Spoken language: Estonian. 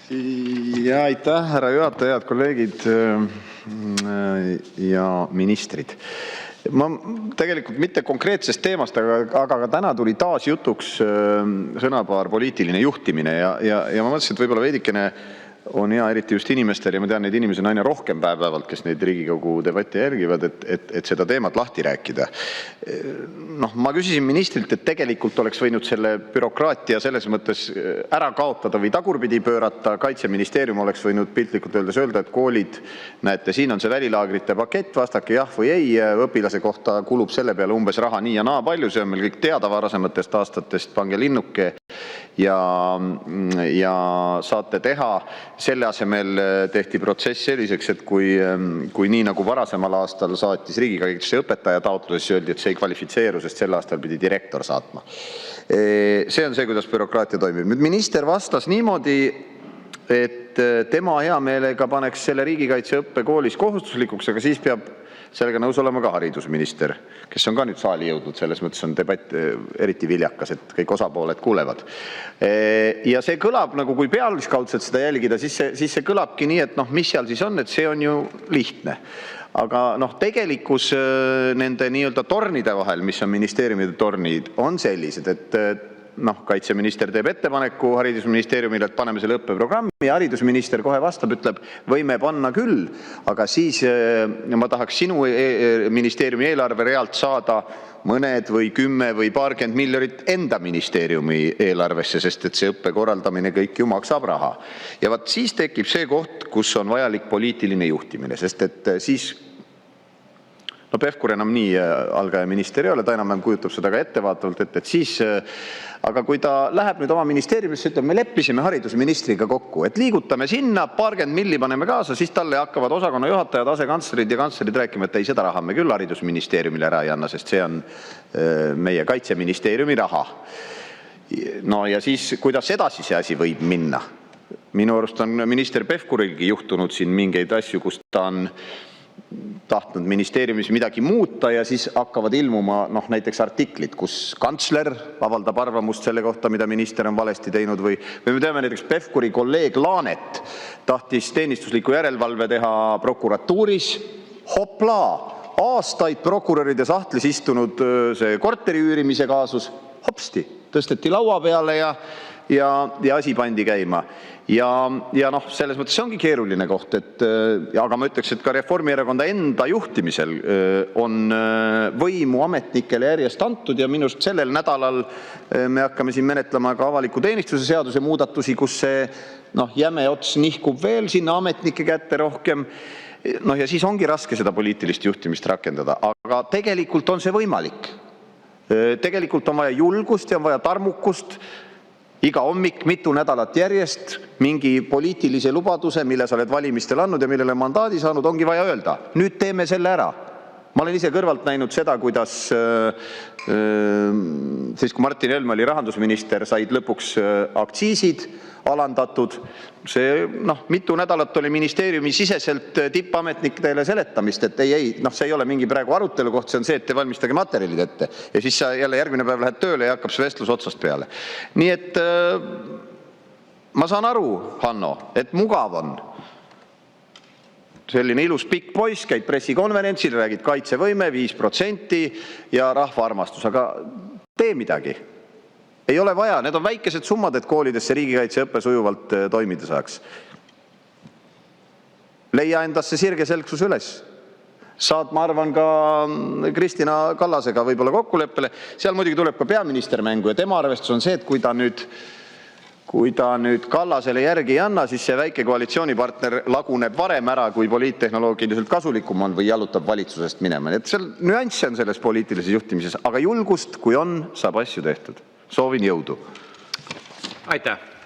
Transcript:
Ja aitäh, härra juhataja, head kolleegid ja ministrid. Ma tegelikult mitte konkreetsest teemast, aga ka täna tuli taas jutuks sõnapaar poliitiline juhtimine ja ma mõtlesin, et võib-olla veidikene on hea, eriti just inimestel, ja ma tean, neid inimesi on aina rohkem päev-päevalt, kes neid Riigikogu debatti järgivad, et seda teemat lahti rääkida. Ma küsisin ministrilt, et tegelikult oleks võinud selle bürokraatia selles mõttes ära kaotada või tagurpidi pöörata. Kaitseministeerium oleks võinud piltlikult öelda, et koolid, näete, siin on see välilaagrite pakett, vastake jah või ei, õpilase kohta kulub selle peale umbes raha nii ja naa palju, see on meil kõik teada varasematest aastatest, pange linnuke ja saate teha. Selle asemel tehti protsess selliseks, et kui nii nagu varasemal aastal saatis riigikaitse õpetaja taotluses, öeldi, et see ei kvalifitseeru, sest sel aastal pidi direktor saatma. See on see, kuidas bürokraatia toimib. Nüüd minister vastas niimoodi, et tema hea meelega paneks selle riigikaitse õppe koolis kohustuslikuks, aga siis peab sellega nõus olema ka haridusminister, kes on ka nüüd saali jõudnud, selles mõttes on debatt eriti viljakas, et kõik osapooled kuulevad. Ja see kõlab nagu, kui pealiskaudselt seda jälgida, siis see kõlabki nii, et mis seal siis on, et see on ju lihtne. Aga tegelikkus nende nii-öelda tornide vahel, mis on ministeeriumide tornid, on sellised, et kaitseminister teeb ettepaneku haridusministeeriumile, et paneme selle õppeprogrammi, ja haridusminister kohe vastab, ütleb, võime panna küll, aga siis ma tahaks sinu ministeeriumi eelarve realt saada mõned või 10 või paarkümmend miljonit enda ministeeriumi eelarvesse, sest et see õppe korraldamine kõik ju maksab raha. Ja vaat siis tekib see koht, kus on vajalik poliitiline juhtimine, sest et siis Pevkur enam nii algaja minister ei ole, ta enam kujutab seda ka ettevaatavalt, et siis, aga kui ta läheb nüüd oma ministeeriumisse, ütleb, me leppisime haridusministriga kokku, et liigutame sinna, paarkümmend milli paneme kaasa, siis talle hakkavad osakonna juhatajad, asekantslerid ja kantslerid rääkima, et ei, seda raha me küll haridusministeeriumile ära ei anna, sest see on meie kaitseministeeriumi raha. Ja siis, kuidas edasi see asi võib minna? Minu arust on minister Pevkurilgi juhtunud siin mingeid asju, kus ta on tahtnud ministeeriumis midagi muuta ja siis hakkavad ilmuma näiteks artiklid, kus kantsler avaldab arvamust selle kohta, mida minister on valesti teinud või me teame näiteks Pevkuri kolleeg Laanet tahtis teenistusliku järelevalve teha prokuratuuris. Hopla, aastaid prokuröride sahtlis istunud see korteri üürimise kaasus, hopsti, tõsteti laua peale ja asi pandi käima. Ja selles mõttes see ongi keeruline koht, aga ma ütleks, et ka Reformierakonda enda juhtimisel on võimu ametnikele järjest antud ja minust sellel nädalal me hakkame siin menetlema ka avaliku teenistuse seaduse muudatusi, kus see jäme ots nihkub veel sinna ametnike kätte rohkem. Ja siis ongi raske seda poliitilist juhtimist rakendada, aga tegelikult on see võimalik. Tegelikult on vaja julgust ja on vaja tarmukust. Iga hommik mitu nädalat järjest mingi poliitilise lubaduse, mille sa oled valimistel andnud ja millele mandaadi saanud, ongi vaja öelda. Nüüd teeme selle ära. Ma olen ise kõrvalt näinud seda, kuidas siis, kui Martin Helme oli rahandusminister, said lõpuks aktsiisid alandatud. See mitu nädalat oli ministeeriumi siseselt tippametnikele seletamist, et ei, see ei ole mingi praegu arutelu koht, see on see, et te valmistage materjalid ette. Ja siis sa jälle järgmine päev lähed tööle ja hakkab see vestlus otsast peale. Nii et ma saan aru, Hanno, et mugav on. Selline ilus pikk poiss, käid pressikonverentsil, räägid kaitsevõime 5% ja rahva armastus, aga tee midagi. Ei ole vaja, need on väikesed summad, et koolidesse riigikaitse õppe sujuvalt toimida saaks. Leia endasse sirgeselgsus üles. Saad, ma arvan, ka Kristina Kallasega võib-olla kokkuleppele. Seal muidugi tuleb ka peaminister mängu ja tema arvestus on see, et kui ta nüüd Kallasele järgi ei anna, siis see väike koalitsioonipartner laguneb varem ära, kui poliittehnoloogiliselt kasulikum on või jalutab valitsusest minema. Et seal nüansse on selles poliitilises juhtimises, aga julgust, kui on, saab asju tehtud. Soovin jõudu. Aitäh!